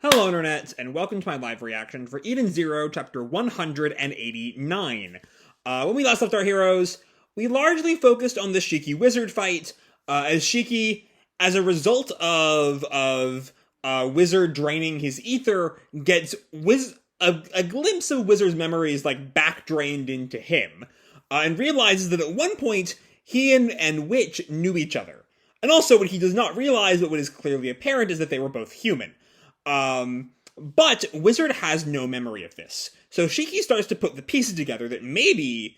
Hello Internet, and welcome to my live reaction for Eden Zero, chapter 189. When we last left our heroes, we largely focused on the Shiki wizard fight, as Shiki, as a result of wizard draining his ether, gets a glimpse of wizard's memories back drained into him, and realizes that at one point he and Witch knew each other. And also, what he does not realize, but what is clearly apparent, is that they were both human. But Wizard has no memory of this. So Shiki starts to put the pieces together that maybe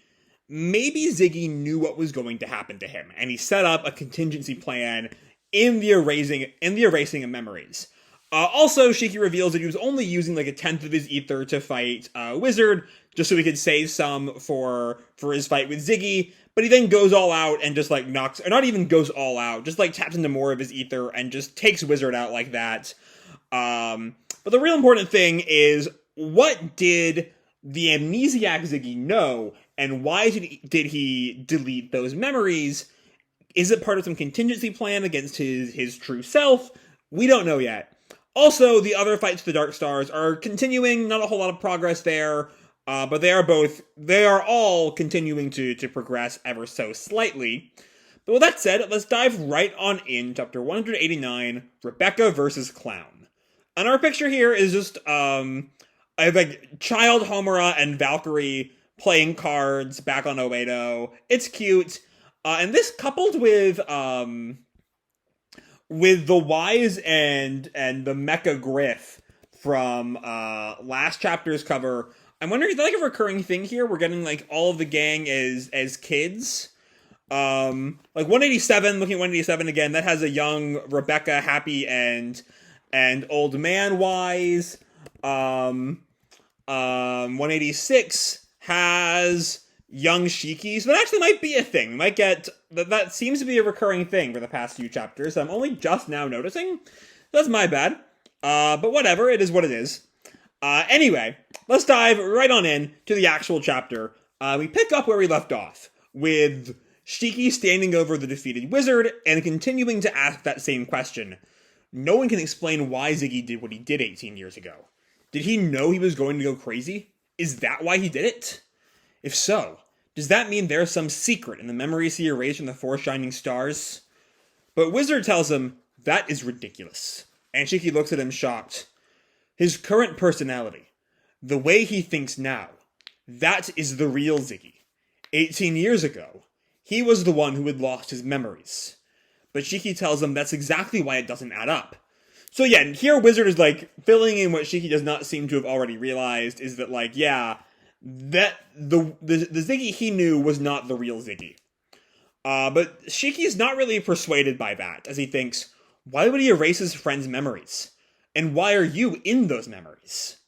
Ziggy knew what was going to happen to him, and he set up a contingency plan in the erasing of memories. Also, Shiki reveals that he was only using a tenth of his ether to fight Wizard, just so he could save some for his fight with Ziggy. But he then goes all out and just knocks, or not even goes all out, just taps into more of his ether and just takes Wizard out like that. But the real important thing is, what did the amnesiac Ziggy know, and why did he delete those memories? Is it part of some contingency plan against his true self? We don't know yet. Also, the other fights with the Dark Stars are continuing, not a whole lot of progress there, but they are all continuing to progress ever so slightly. But with that said, let's dive right on in, chapter 189, Rebecca versus Clown. And our picture here is just, I have child Homura and Valkyrie playing cards back on Oedo. It's cute. And this coupled with the Wise and the Mecha Griff from last chapter's cover. I'm wondering, is that a recurring thing here? We're getting all of the gang as kids. 187, looking at 187 again, that has a young Rebecca, Happy, and Old Man Wise. 186 has young Shiki, so that actually might be a thing. We might get that seems to be a recurring thing for the past few chapters. I'm only just now noticing. That's my bad. But whatever, it is what it is. Anyway, let's dive right on in to the actual chapter. We pick up where we left off, with Shiki standing over the defeated wizard and continuing to ask that same question. No one can explain why Ziggy did what he did 18 years ago. Did he know he was going to go crazy? Is that why he did it? If so, does that mean there's some secret in the memories he erased from the four shining stars? But Wizard tells him that is ridiculous, and Shiki looks at him shocked. His current personality, the way he thinks now, that is the real Ziggy. 18 years ago, he was the one who had lost his memories. But Shiki tells him that's exactly why it doesn't add up. So yeah, and here Wizard is filling in what Shiki does not seem to have already realized, is that that the Ziggy he knew was not the real Ziggy. But Shiki is not really persuaded by that, as he thinks, why would he erase his friend's memories? And why are you in those memories?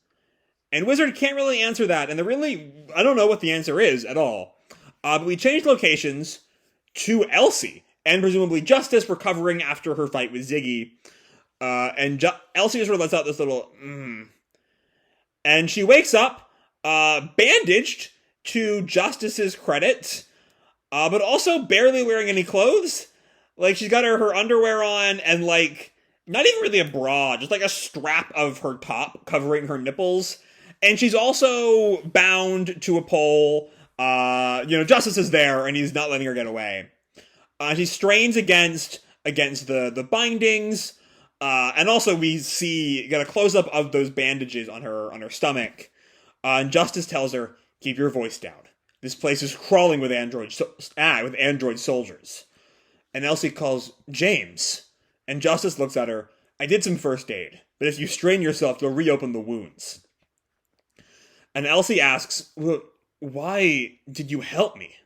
And Wizard can't really answer that, and I don't know what the answer is at all. But we changed locations to Elsie, and presumably Justice recovering after her fight with Ziggy. Elsie just sort of lets out this little, And she wakes up, bandaged, to Justice's credit, but also barely wearing any clothes. She's got her underwear on, and not even really a bra, just a strap of her top covering her nipples. And she's also bound to a pole. Justice is there, and he's not letting her get away. She strains against the bindings, and also we get a close-up of those bandages on her stomach. And Justice tells her, keep your voice down. This place is crawling with android soldiers. And Elsie calls James. And Justice looks at her, I did some first aid, but if you strain yourself, you'll reopen the wounds. And Elsie asks, well, why did you help me?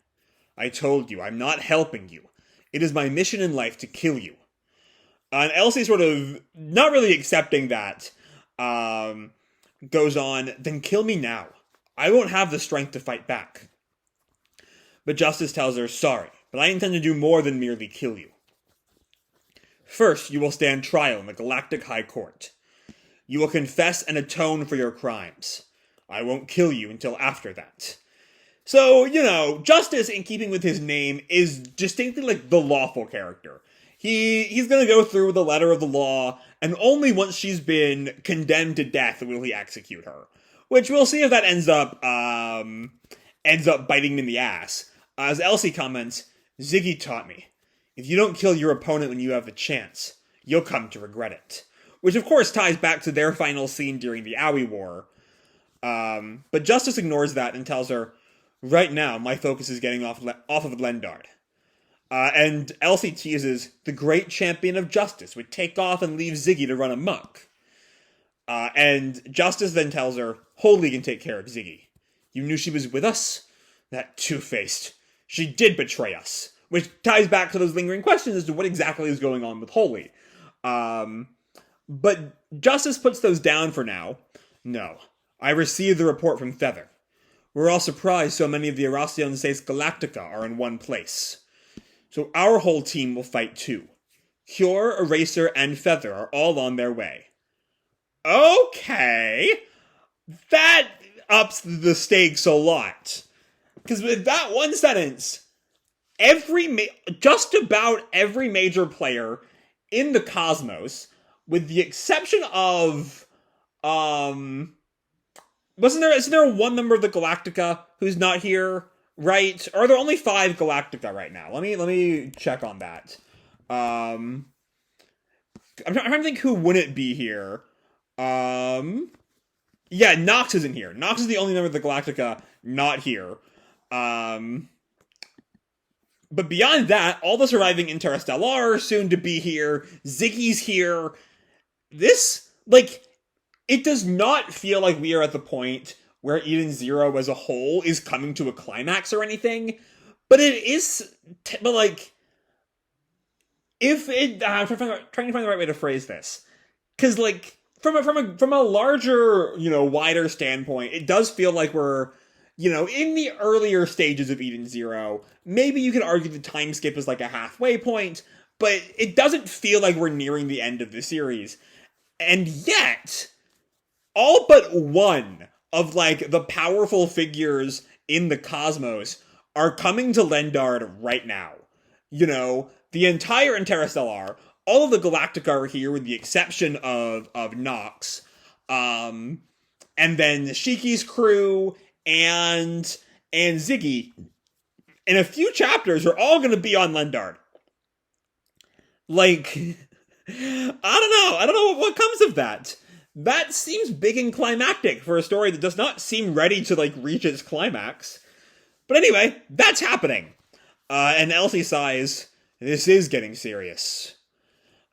I told you, I'm not helping you. It is my mission in life to kill you. And Elsie sort of, not really accepting that, goes on, then kill me now. I won't have the strength to fight back. But Justice tells her, sorry, but I intend to do more than merely kill you. First, you will stand trial in the Galactic High Court. You will confess and atone for your crimes. I won't kill you until after that. So, Justice, in keeping with his name, is distinctly the lawful character. He's gonna go through with the letter of the law, and only once she's been condemned to death will he execute her. Which we'll see if that ends up biting him in the ass. As Elsie comments, Ziggy taught me, if you don't kill your opponent when you have the chance, you'll come to regret it. Which of course ties back to their final scene during the Owie War. But Justice ignores that and tells her, right now my focus is getting off of Lendard. And Elsie teases the great champion of justice would take off and leave Ziggy to run amok. And Justice then tells her, Holy can take care of Ziggy. You knew she was with us? That two-faced. She did betray us. Which ties back to those lingering questions as to what exactly is going on with Holy. But Justice puts those down for now. No. I received the report from Feather. We're all surprised so many of the Erasion Seis Galactica are in one place. So our whole team will fight too. Cure, Eraser, and Feather are all on their way. Okay. That ups the stakes a lot. Because with that one sentence, just about every major player in the cosmos, with the exception of, isn't there one member of the Galactica who's not here? Right? Or are there only 5 Galactica right now? Let me check on that. I'm trying to think who wouldn't be here. Yeah, Nox isn't here. Nox is the only member of the Galactica not here. But beyond that, all the surviving Interstellar are soon to be here. Ziggy's here. This, it does not feel like we are at the point where Eden Zero as a whole is coming to a climax or anything, but it is, if it, I'm trying to find the right way to phrase this, because, from a larger, wider standpoint, it does feel like we're, in the earlier stages of Eden Zero. Maybe you could argue the time skip is like a halfway point, but it doesn't feel like we're nearing the end of the series. And yet, all but one of, the powerful figures in the cosmos are coming to Lendard right now. The entire Interstellar, all of the Galactica are here with the exception of Nox. And then Shiki's crew and Ziggy, in a few chapters, are all going to be on Lendard. I don't know what comes of that. That seems big and climactic for a story that does not seem ready to, reach its climax. But anyway, that's happening. And Elsie sighs, this is getting serious.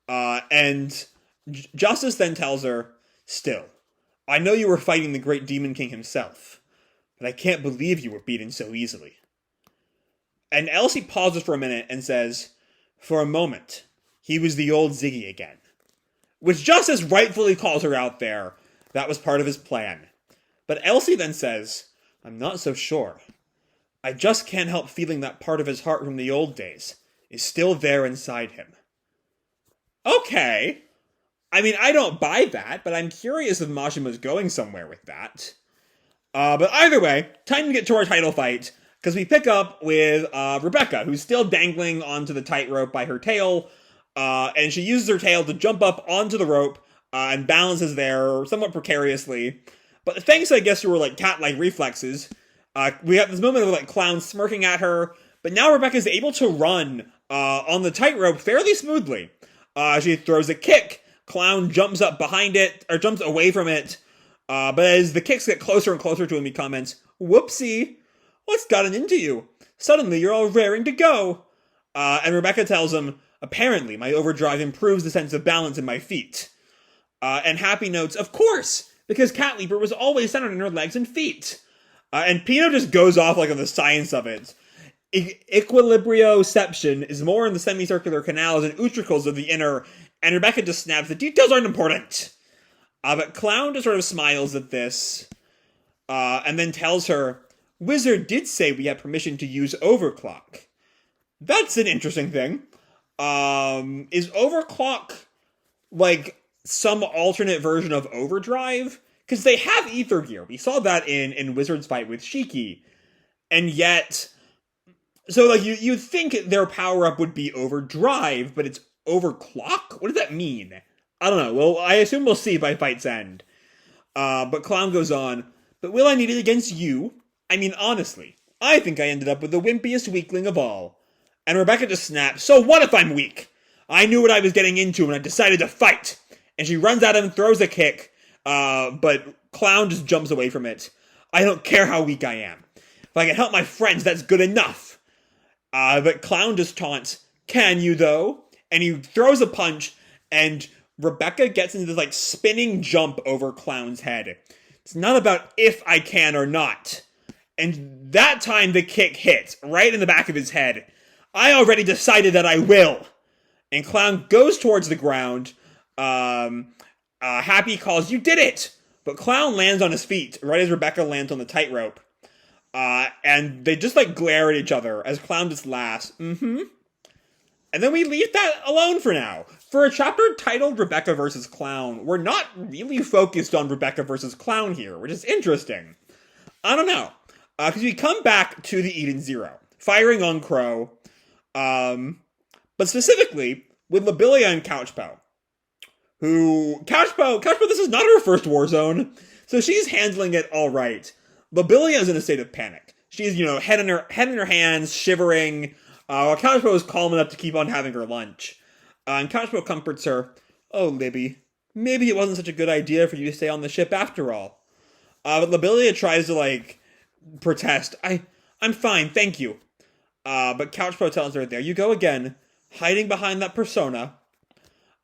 And Justice then tells her, still, I know you were fighting the great Demon King himself, but I can't believe you were beaten so easily. And Elsie pauses for a minute and says, for a moment, he was the old Ziggy again. Which Justice rightfully calls her out there. That was part of his plan. But Elsie then says, I'm not so sure. I just can't help feeling that part of his heart from the old days is still there inside him. Okay. I mean, I don't buy that, but I'm curious if Mashima's going somewhere with that. But either way, time to get to our title fight, because we pick up with Rebecca, who's still dangling onto the tightrope by her tail, and she uses her tail to jump up onto the rope and balances there somewhat precariously. But thanks, I guess, to her cat-like reflexes, we have this moment of Clown smirking at her. But now Rebecca's able to run on the tightrope fairly smoothly. She throws a kick. Clown jumps up behind it, or jumps away from it. But as the kicks get closer and closer to him, he comments, "Whoopsie, what's gotten into you? Suddenly you're all raring to go." And Rebecca tells him, apparently, my overdrive improves the sense of balance in my feet. And Happy notes, of course, because Cat Leaper was always centered in her legs and feet. And Pino just goes off on the science of it. Equilibrioception is more in the semicircular canals and utricles of the inner, and Rebecca just snaps, the details aren't important. But Clown just sort of smiles at this, and then tells her, Wizard did say we had permission to use overclock. That's an interesting thing. Is overclock some alternate version of overdrive? Because they have ether gear. We saw that in Wizard's fight with Shiki. And yet, so you'd think their power-up would be overdrive, but it's overclock? What does that mean? I don't know. Well, I assume we'll see by fight's end. But Clown goes on, but will I need it against you? I mean, honestly, I think I ended up with the wimpiest weakling of all. And Rebecca just snaps, so what if I'm weak? I knew what I was getting into when I decided to fight. And she runs at him, throws a kick, but Clown just jumps away from it. I don't care how weak I am. If I can help my friends, that's good enough. But Clown just taunts, can you though? And he throws a punch, and Rebecca gets into this spinning jump over Clown's head. It's not about if I can or not. And that time the kick hits right in the back of his head. I already decided that I will. And Clown goes towards the ground. Happy calls, you did it! But Clown lands on his feet right as Rebecca lands on the tightrope. And they just glare at each other as Clown just laughs. And then we leave that alone for now. For a chapter titled Rebecca vs. Clown, we're not really focused on Rebecca vs. Clown here, which is interesting. I don't know. Because we come back to the Eden Zero, firing on Crow, but specifically with Labilia and Couchpo. Couchpo, this is not her first war zone, so she's handling it all right. Labilia is in a state of panic. She's, head in her hands, shivering, while Couchpo is calm enough to keep on having her lunch. And Couchpo comforts her, oh, Libby, maybe it wasn't such a good idea for you to stay on the ship after all. But Labilia tries to, protest. I'm fine, thank you. But Couchpo tells her, there you go again, hiding behind that persona.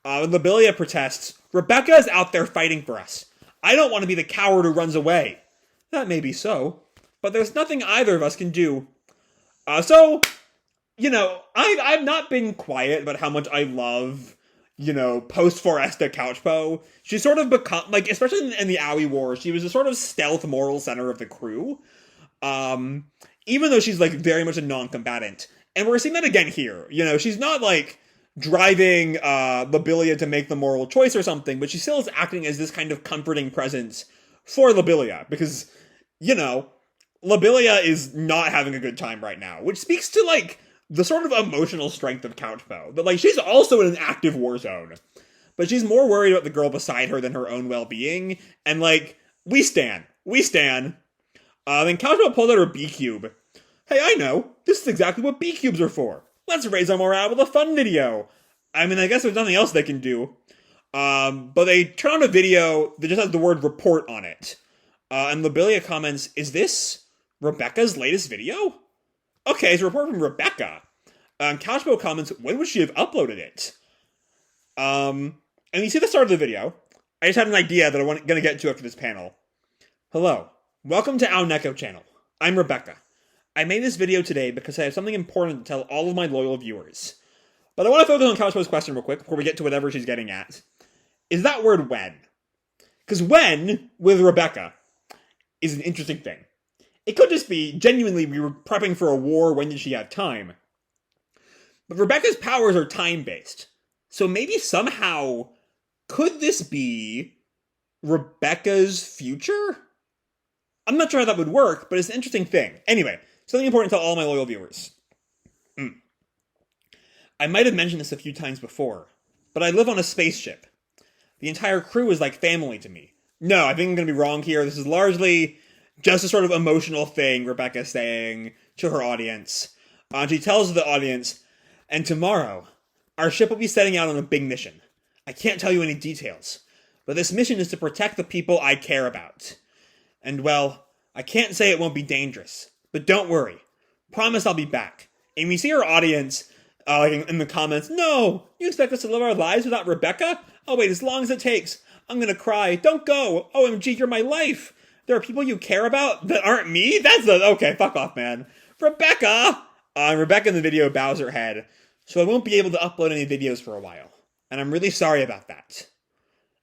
Labilia protests, Rebecca is out there fighting for us. I don't want to be the coward who runs away. That may be so, but there's nothing either of us can do. I've not been quiet about how much I love, post-Foresta Couchpo. She's sort of become, especially in the Owie War, she was a sort of stealth moral center of the crew. Even though she's, very much a non-combatant. And we're seeing that again here. She's not, driving Labilia to make the moral choice or something, but she still is acting as this kind of comforting presence for Labilia. Because, Labilia is not having a good time right now. Which speaks to, the sort of emotional strength of Couchpo. That, she's also in an active war zone. But she's more worried about the girl beside her than her own well-being. And, we stan. Then Couchpo pulled out her B-Cube. Hey, I know. This is exactly what B-Cubes are for. Let's raise our morale with a fun video. I mean, I guess there's nothing else they can do. But they turn on a video that just has the word report on it. And Labilia comments, is this Rebecca's latest video? Okay, it's a report from Rebecca. Couchpo comments, when would she have uploaded it? And you see the start of the video. I just had an idea that I'm going to get to after this panel. Hello. Welcome to Our Neko channel. I'm Rebecca. I made this video today because I have something important to tell all of my loyal viewers. But I want to focus on Couchpo's question real quick before we get to whatever she's getting at. Is that word when? Because when, with Rebecca, is an interesting thing. It could just be, genuinely, we were prepping for a war, when did she have time? But Rebecca's powers are time-based. So maybe somehow, could this be Rebecca's future? I'm not sure how that would work, but it's an interesting thing. Anyway, something important to all my loyal viewers. I might have mentioned this a few times before, but I live on a spaceship. The entire crew is like family to me. No, I think I'm going to be wrong here. This is largely just a sort of emotional thing Rebecca's saying to her audience. She tells the audience, and tomorrow, our ship will be setting out on a big mission. I can't tell you any details, but this mission is to protect the people I care about. And well, I can't say it won't be dangerous, but don't worry. Promise I'll be back. And we see her audience, in the comments, no, you expect us to live our lives without Rebecca? I'll wait as long as it takes. I'm gonna cry. Don't go. OMG, you're my life. There are people you care about that aren't me? Okay, fuck off, man. Rebecca! Rebecca in the video bows her head, so I won't be able to upload any videos for a while. And I'm really sorry about that.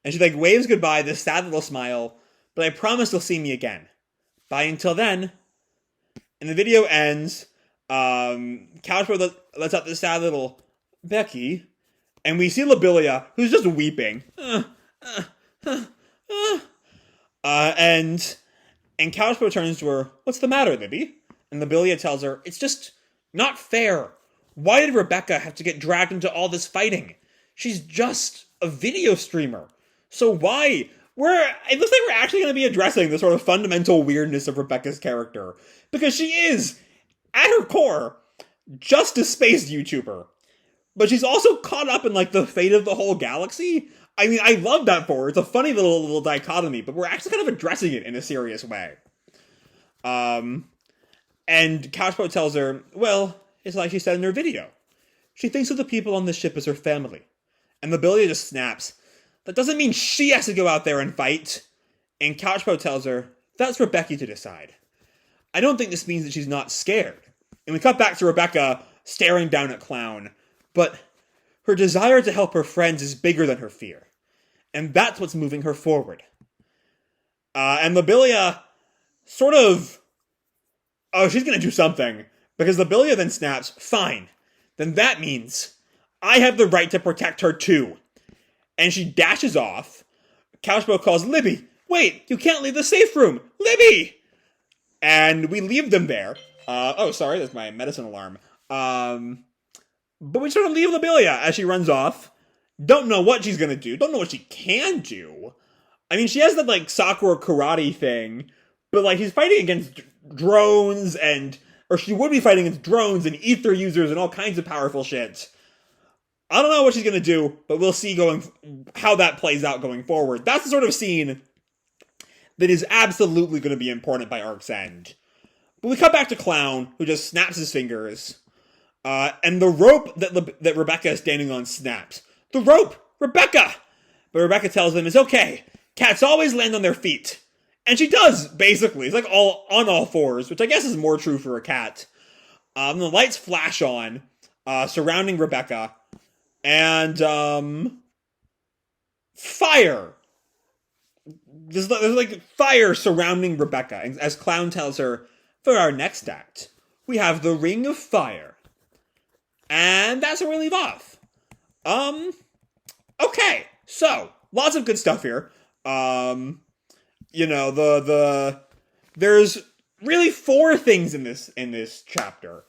And she waves goodbye, this sad little smile, but I promise you'll see me again. Bye until then. And the video ends. Couchpo lets out this sad little Becky. And we see Labilia, who's just weeping. And Couchpo turns to her, what's the matter, Libby? And Labilia tells her, it's just not fair. Why did Rebecca have to get dragged into all this fighting? she's just a video streamer. So why? It looks like we're actually going to be addressing the sort of fundamental weirdness of Rebecca's character. Because she is, at her core, just a space YouTuber. But she's also caught up in, like, the fate of the whole galaxy. I mean, I love that for her. It's a funny little dichotomy, but we're actually kind of addressing it in a serious way. And Couchpo tells her, well, it's like she said in her video. She thinks of the people on the ship as her family. And Labilia just snaps. That doesn't mean she has to go out there and fight. And Couchpo tells her, that's for Becky to decide. I don't think this means that she's not scared. And we cut back to Rebecca staring down at Clown. But her desire to help her friends is bigger than her fear. And that's what's moving her forward. And Labilia sort of... Oh, she's going to do something. Because Labilia then snaps, fine. Then that means I have the right to protect her too. And she dashes off. Couchpo calls, Libby, wait, you can't leave the safe room. Libby! And we leave them there. Oh, sorry, that's my medicine alarm. But we sort of leave Labilia as she runs off. Don't know what she's gonna do. Don't know what she can do. I mean, she has that, like, Sakura karate thing. But, like, she's fighting against drones or she would be fighting against drones and ether users and all kinds of powerful shit. I don't know what she's going to do, but we'll see how that plays out going forward. That's the sort of scene that is absolutely going to be important by arc's end. But we cut back to Clown, who just snaps his fingers. And the rope that Rebecca is standing on snaps. The rope! Rebecca! But Rebecca tells them it's okay. Cats always land on their feet. And she does, basically. It's like on all fours, which I guess is more true for a cat. The lights flash on, surrounding Rebecca. And, fire. There's like fire surrounding Rebecca. As Clown tells her, for our next act, we have the Ring of Fire. And that's where we leave off. Okay. So, lots of good stuff here. You know, there's really 4 things in this chapter.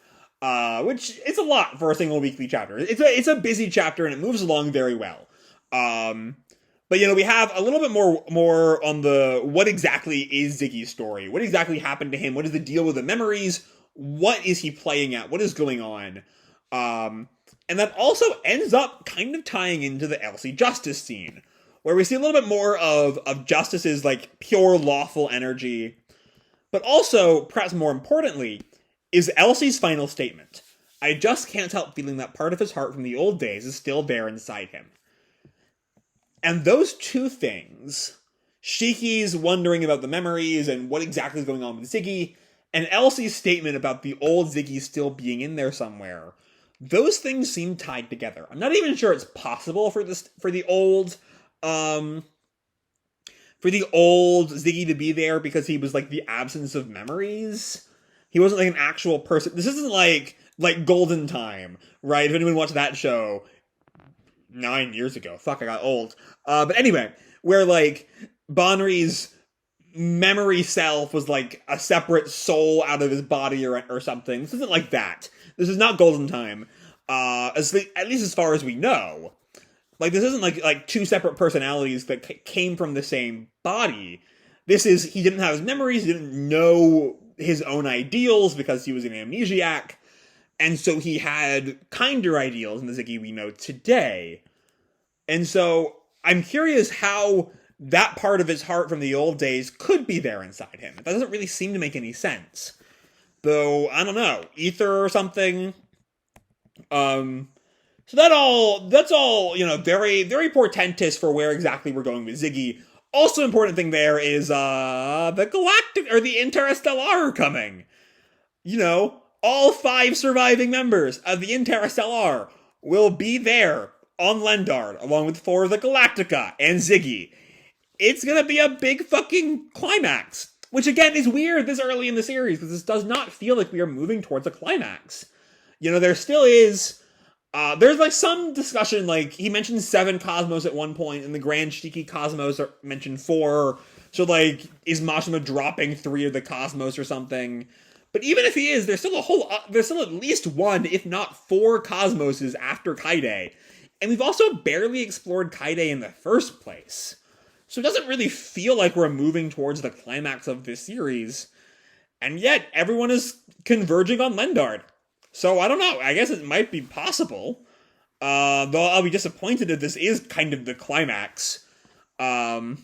Which is a lot for a single weekly chapter. It's a busy chapter and it moves along very well. But you know, we have a little bit more on the what exactly is Ziggy's story? What exactly happened to him? What is the deal with the memories? What is he playing at? What is going on? And that also ends up kind of tying into the Elsie Justice scene, where we see a little bit more of Justice's like pure lawful energy. But also, perhaps more importantly, is Elsie's final statement. I just can't help feeling that part of his heart from the old days is still there inside him. And those 2 things, Shiki's wondering about the memories and what exactly is going on with Ziggy, and Elsie's statement about the old Ziggy still being in there somewhere, those things seem tied together. I'm not even sure it's possible for the old Ziggy to be there because he was like the absence of memories. He wasn't like an actual person. This isn't like Golden Time, right? If anyone watched that show 9 years ago. Fuck, I got old. But anyway, where like Bonri's memory self was like a separate soul out of his body or something. This isn't like that. This is not Golden Time. At least as far as we know. Like, this isn't like 2 separate personalities that came from the same body. This is, he didn't have his memories, he didn't know his own ideals because he was an amnesiac, and so he had kinder ideals in the Ziggy we know today. And so I'm curious how that part of his heart from the old days could be there inside him. That doesn't really seem to make any sense. Though, I don't know, ether or something. So that's all, you know, very, very portentous for where exactly we're going with Ziggy. Also important thing there is, the Galactic, or the Interstellar are coming. You know, all 5 surviving members of the Interstellar will be there on Lendard, along with 4 of the Galactica and Ziggy. It's gonna be a big fucking climax. Which again is weird this early in the series, because this does not feel like we are moving towards a climax. You know, there still is... there's like some discussion, like he mentioned 7 cosmos at one point, and the Grand Shiki cosmos are mentioned 4. So like, is Mashima dropping 3 of the cosmos or something? But even if he is, there's still at least 1, if not 4 cosmoses after Kaide. And we've also barely explored Kaide in the first place. So it doesn't really feel like we're moving towards the climax of this series. And yet, everyone is converging on Lendard. So I don't know, I guess it might be possible. Though I'll be disappointed if this is kind of the climax. I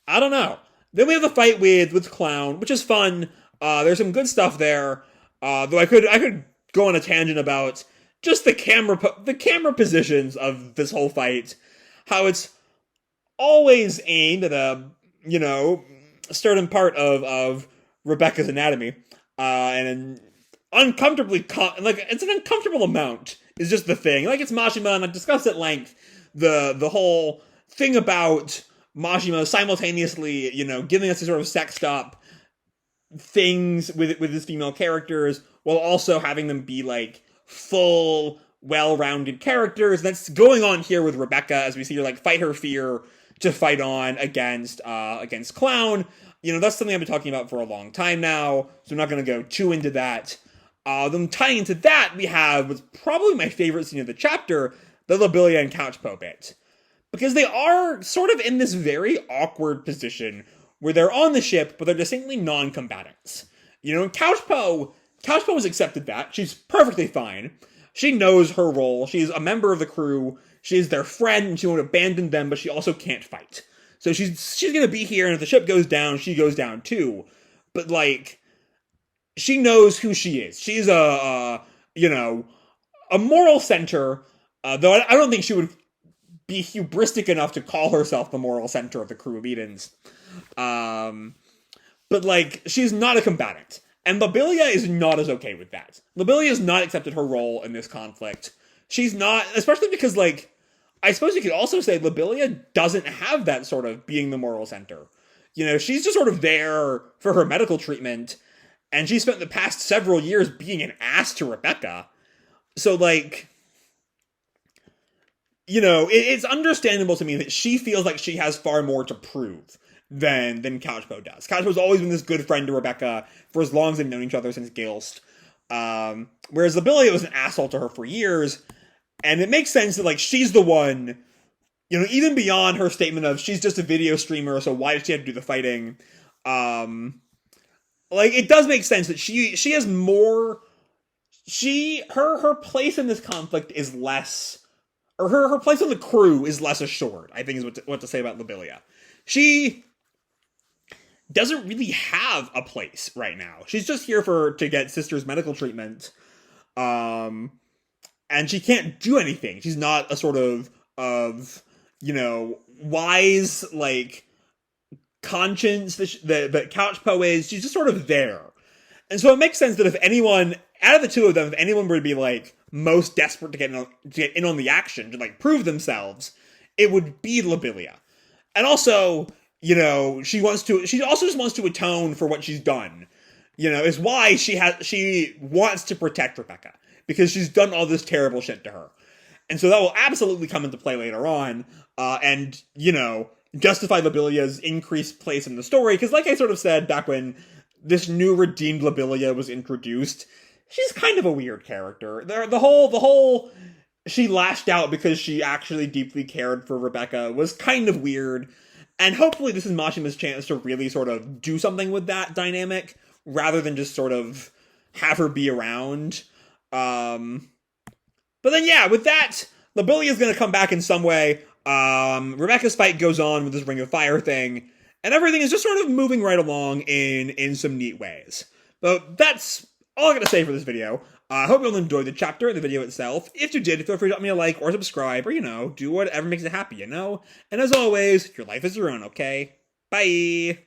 don't know. Then we have the fight with Clown, which is fun. There's some good stuff there. Though I could go on a tangent about just the camera positions of this whole fight. How it's always aimed at a, certain part of Rebecca's anatomy. And uncomfortably, it's an uncomfortable amount is just the thing. Like, it's Mashima, and I've discussed at length the whole thing about Mashima simultaneously, giving us these sort of sexed up things with his female characters, while also having them be, like, full, well-rounded characters. And that's going on here with Rebecca, as we see her, like, fight her fear to fight on against Clown. That's something I've been talking about for a long time now, so I'm not going to go too into that. Then tying into that, we have what's probably my favorite scene of the chapter, the Labilia and Couchpo bit. Because they are sort of in this very awkward position where they're on the ship, but they're distinctly non-combatants. Couchpo has accepted that. She's perfectly fine. She knows her role. She's a member of the crew. She's their friend, and she won't abandon them, but she also can't fight. So she's going to be here, and if the ship goes down, she goes down too. But, she knows who she is. She's a moral center, though I don't think she would be hubristic enough to call herself the moral center of the crew of Edens. But, she's not a combatant. And Labilia is not as okay with that. Labilia has not accepted her role in this conflict. She's not, especially because, I suppose you could also say Labilia doesn't have that sort of being the moral center. She's just sort of there for her medical treatment, and she spent the past several years being an ass to Rebecca. So, it's understandable to me that she feels like she has far more to prove than Couchpo does. Couchpo's always been this good friend to Rebecca for as long as they've known each other since Gilst. Whereas Labilia was an asshole to her for years, and it makes sense that, she's the one, even beyond her statement of she's just a video streamer, so why does she have to do the fighting? It does make sense that she has more, her place in this conflict is less, or her place on the crew is less assured, I think is what to say about Labilia. She doesn't really have a place right now. She's just here to get Sister's medical treatment, and she can't do anything. She's not a sort of wise, conscience that Couchpo is. She's just sort of there. And so it makes sense that if anyone, out of the two of them, if anyone were to be, most desperate to get in on the action, to, prove themselves, it would be Labilia. And also, she also just wants to atone for what she's done. Is why she wants to protect Rebecca. Because she's done all this terrible shit to her. And so that will absolutely come into play later on, and, justify Labilia's increased place in the story, because like I sort of said back when this new redeemed Labilia was introduced, she's kind of a weird character. The whole she lashed out because she actually deeply cared for Rebecca was kind of weird, and hopefully this is Mashima's chance to really sort of do something with that dynamic, rather than just sort of have her be around. But then yeah, with that, Labilia's gonna come back in some way. Rebecca's fight goes on with this Ring of Fire thing, and everything is just sort of moving right along in some neat ways. But that's all I gotta say for this video. I hope you all enjoyed the chapter and the video itself. If you did, feel free to drop me a like or subscribe, or, do whatever makes you happy, And as always, your life is your own, okay? Bye!